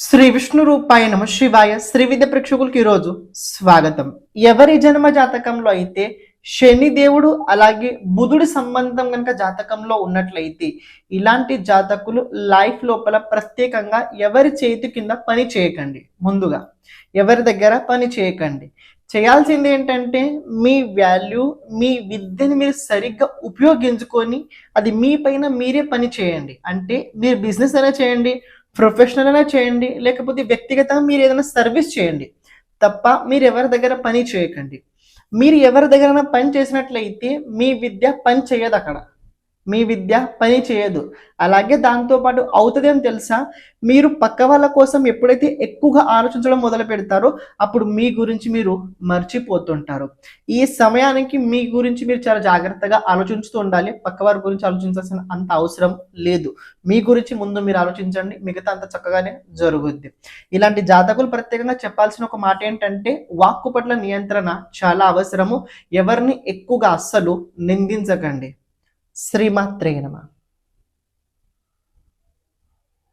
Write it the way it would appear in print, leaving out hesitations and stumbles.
శ్రీ విష్ణు రూపాయ నమ శివాయ. శ్రీ విద్య ప్రేక్షకులకి ఈరోజు స్వాగతం. ఎవరి జన్మ జాతకంలో అయితే శని దేవుడు అలాగే బుధుడి సంబంధం కనుక జాతకంలో ఉన్నట్లయితే ఇలాంటి జాతకులు లైఫ్ లోపల ప్రత్యేకంగా ఎవరి చేతి కింద పని చేయకండి. ముందుగా ఎవరి దగ్గర పని చేయకండి. చేయాల్సింది ఏంటంటే మీ వాల్యూ, మీ విద్యని మీరు సరిగ్గా ఉపయోగించుకొని అది మీ పైన మీరే పని చేయండి. అంటే మీరు బిజినెస్ అయినా చేయండి, ప్రొఫెషనల్ అయినా చేయండి, లేకపోతే వ్యక్తిగతంగా మీరు ఏదైనా సర్వీస్ చేయండి తప్ప మీరు ఎవరి దగ్గర పని చేయకండి. మీరు ఎవరి దగ్గర పని చేసినట్లయితే మీ విద్య పని చేయదు, అక్కడ మీ విద్య పని చేయదు. అలాగే దాంతోపాటు అవుతుందేం తెలుసా, మీరు పక్క వాళ్ళ కోసం ఎప్పుడైతే ఎక్కువగా ఆలోచించడం మొదలు పెడతారో అప్పుడు మీ గురించి మీరు మర్చిపోతుంటారు. ఈ సమయానికి మీ గురించి మీరు చాలా జాగ్రత్తగా ఆలోచిస్తూ ఉండాలి. పక్క వారి గురించి ఆలోచించాల్సిన అంత అవసరం లేదు. మీ గురించి ముందు మీరు ఆలోచించండి, మిగతా అంత చక్కగానే జరుగుద్ది. ఇలాంటి జాతకులు ప్రత్యేకంగా చెప్పాల్సిన ఒక మాట ఏంటంటే వాక్కు పట్ల నియంత్రణ చాలా అవసరము. ఎవరిని ఎక్కువగా అస్సలు నిందించకండి. శ్రీమాత్రే నమః.